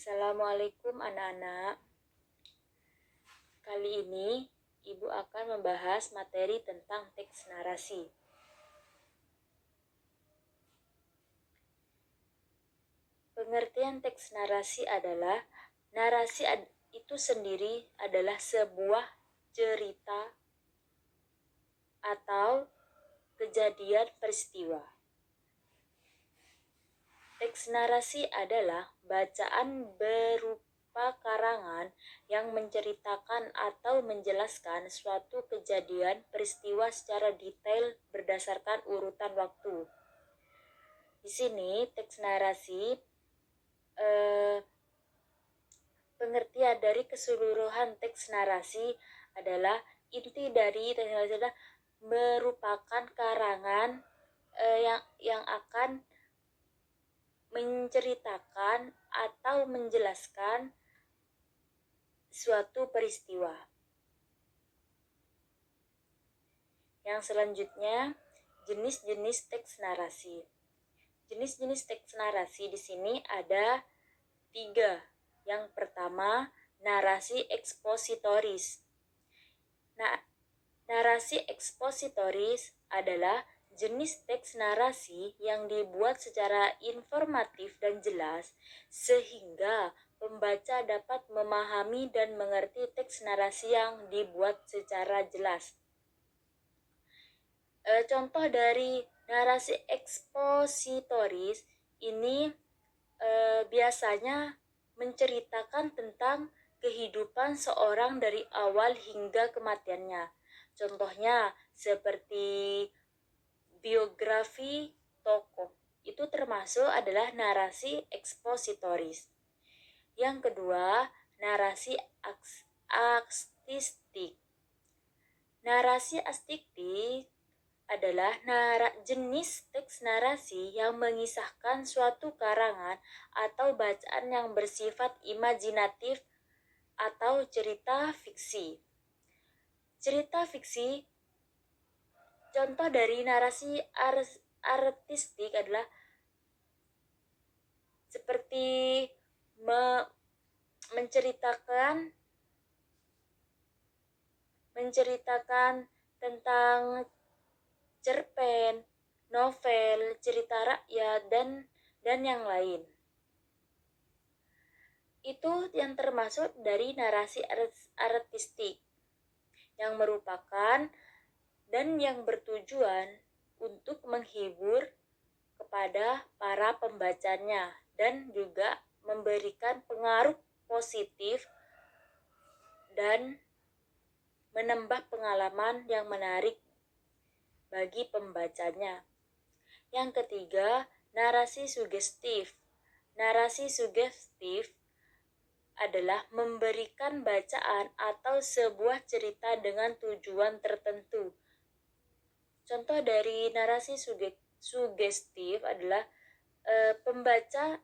Assalamualaikum anak-anak. Kali ini Ibu akan membahas materi tentang teks narasi. Pengertian teks narasi adalah narasi itu sendiri adalah sebuah cerita atau kejadian peristiwa. Teks narasi adalah bacaan berupa karangan yang menceritakan atau menjelaskan suatu kejadian peristiwa secara detail berdasarkan urutan waktu. Di sini teks narasi pengertian dari keseluruhan teks narasi adalah inti dari teks narasi adalah merupakan karangan yang akan menceritakan atau menjelaskan suatu peristiwa. Yang selanjutnya, jenis-jenis teks narasi. Jenis-jenis teks narasi di sini ada 3. Yang pertama, narasi ekspositoris. Nah, narasi ekspositoris adalah jenis teks narasi yang dibuat secara informatif dan jelas sehingga pembaca dapat memahami dan mengerti teks narasi yang dibuat secara jelas. Contoh dari narasi ekspositoris ini biasanya menceritakan tentang kehidupan seorang dari awal hingga kematiannya. Contohnya seperti biografi tokoh. Itu termasuk adalah narasi ekspositoris. Yang kedua, narasi astistik. Narasi astistik adalah jenis teks narasi yang mengisahkan suatu karangan atau bacaan yang bersifat imajinatif atau cerita fiksi. Cerita fiksi, contoh dari narasi artistik adalah seperti menceritakan tentang cerpen, novel, cerita rakyat, dan yang lain. Itu yang termasuk dari narasi artistik yang merupakan dan yang bertujuan untuk menghibur kepada para pembacanya dan juga memberikan pengaruh positif dan menambah pengalaman yang menarik bagi pembacanya. Yang ketiga, narasi sugestif. Narasi sugestif adalah memberikan bacaan atau sebuah cerita dengan tujuan tertentu. Contoh dari narasi sugestif adalah pembaca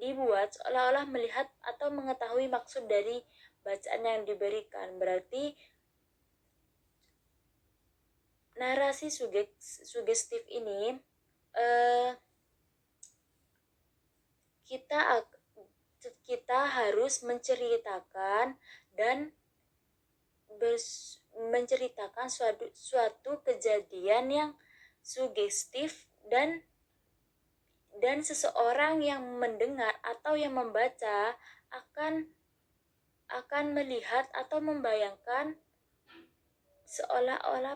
dibuat seolah-olah melihat atau mengetahui maksud dari bacaan yang diberikan. Berarti narasi sugestif ini kita harus menceritakan dan menceritakan suatu kejadian yang sugestif dan seseorang yang mendengar atau yang membaca akan melihat atau membayangkan seolah-olah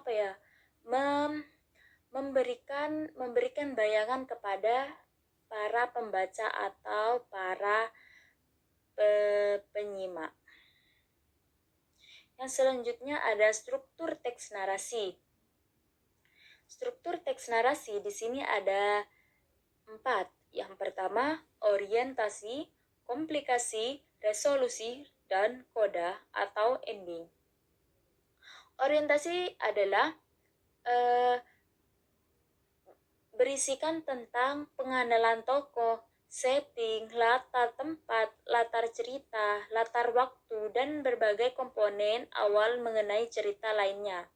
memberikan bayangan kepada para pembaca atau para penyimak. Yang selanjutnya ada struktur teks narasi. Struktur teks narasi di sini ada 4. Yang pertama, orientasi, komplikasi, resolusi, dan koda atau ending. Orientasi adalah berisikan tentang pengenalan tokoh, setting, latar tempat, latar cerita, latar waktu, dan berbagai komponen awal mengenai cerita lainnya.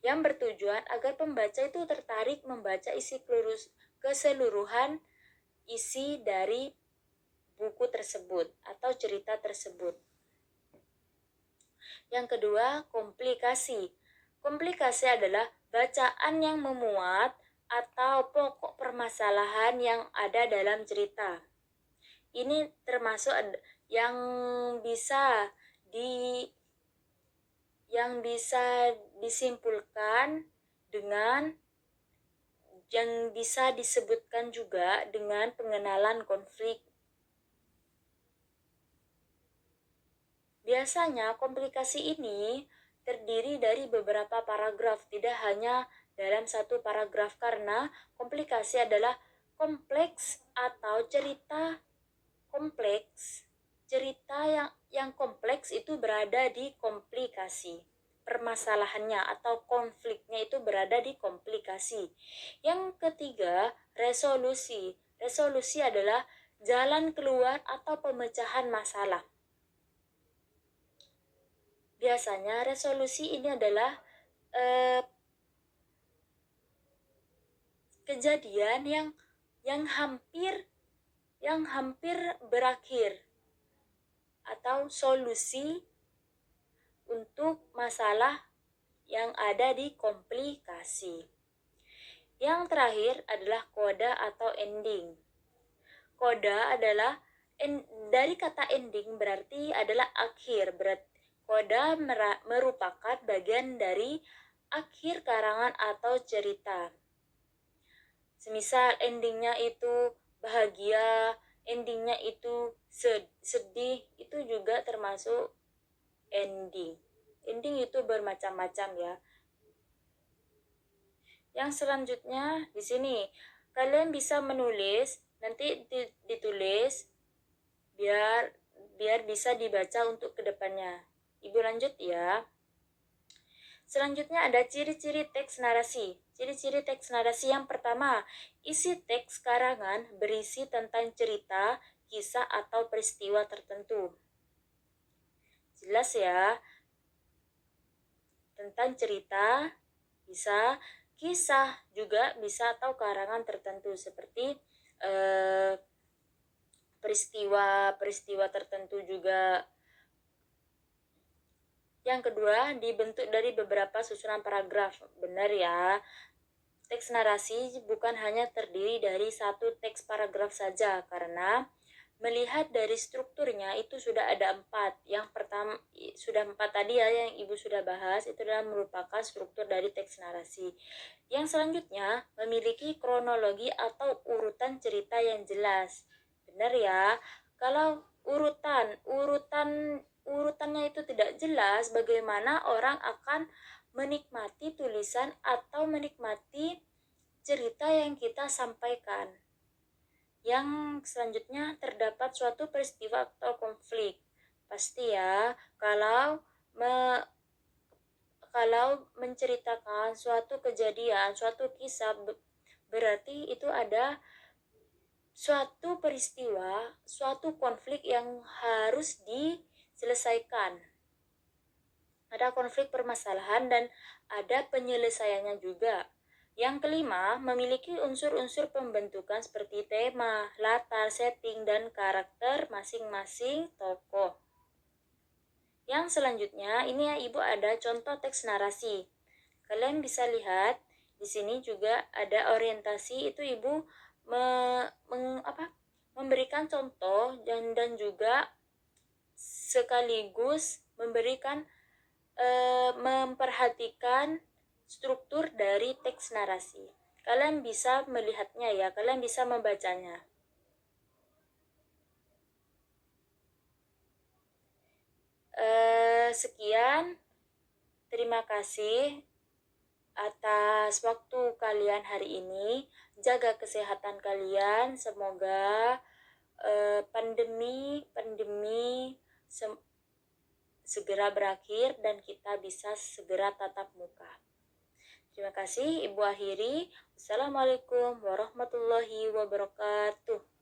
Yang bertujuan agar pembaca itu tertarik membaca keseluruhan isi dari buku tersebut atau cerita tersebut. Yang kedua, komplikasi. Komplikasi adalah bacaan yang memuat atau pokok permasalahan yang ada dalam cerita. Ini termasuk yang bisa disimpulkan dengan yang bisa disebutkan juga dengan pengenalan konflik. Biasanya komplikasi ini terdiri dari beberapa paragraf, tidak hanya dalam satu paragraf, karena komplikasi adalah kompleks atau cerita kompleks. Cerita yang kompleks itu berada di komplikasi. Permasalahannya atau konfliknya itu berada di komplikasi. Yang ketiga, resolusi. Resolusi adalah jalan keluar atau pemecahan masalah. Biasanya resolusi ini adalah kejadian yang hampir berakhir atau solusi untuk masalah yang ada di komplikasi. Yang terakhir adalah koda atau ending. Koda adalah dari kata ending berarti adalah akhir. Koda merupakan bagian dari akhir karangan atau cerita. Semisal endingnya itu bahagia, endingnya itu sedih, itu juga termasuk ending. Ending itu bermacam-macam ya. Yang selanjutnya di sini kalian bisa menulis, nanti ditulis biar bisa dibaca untuk kedepannya. Ibu lanjut ya. Selanjutnya ada ciri-ciri teks narasi. Ciri-ciri teks narasi yang pertama, isi teks karangan berisi tentang cerita, kisah atau peristiwa tertentu. Jelas ya, tentang cerita, kisah juga bisa atau karangan tertentu seperti peristiwa tertentu juga. Yang kedua, dibentuk dari beberapa susunan paragraf. Benar ya, teks narasi bukan hanya terdiri dari satu teks paragraf saja, karena melihat dari strukturnya itu sudah ada 4. Yang pertama, sudah 4 tadi ya yang Ibu sudah bahas, itu adalah merupakan struktur dari teks narasi. Yang selanjutnya, memiliki kronologi atau urutan cerita yang jelas. Benar ya, kalau urutannya itu tidak jelas, bagaimana orang akan menikmati tulisan atau menikmati cerita yang kita sampaikan. Yang selanjutnya, terdapat suatu peristiwa atau konflik. Pasti ya, kalau menceritakan suatu kejadian, suatu kisah, berarti itu ada suatu peristiwa, suatu konflik yang harus diselesaikan. Ada konflik permasalahan dan ada penyelesaiannya juga. Yang kelima, memiliki unsur-unsur pembentukan seperti tema, latar, setting, dan karakter masing-masing tokoh. Yang selanjutnya, ini ya Ibu ada contoh teks narasi. Kalian bisa lihat di sini juga ada orientasi, itu Ibu memberikan contoh dan juga sekaligus memberikan memperhatikan struktur dari teks narasi. Kalian bisa melihatnya ya, kalian bisa membacanya. Sekian, terima kasih atas waktu kalian hari ini. Jaga kesehatan kalian, semoga pandemi segera berakhir dan kita bisa segera tatap muka. Terima kasih, Ibu akhiri. Wassalamualaikum warahmatullahi wabarakatuh.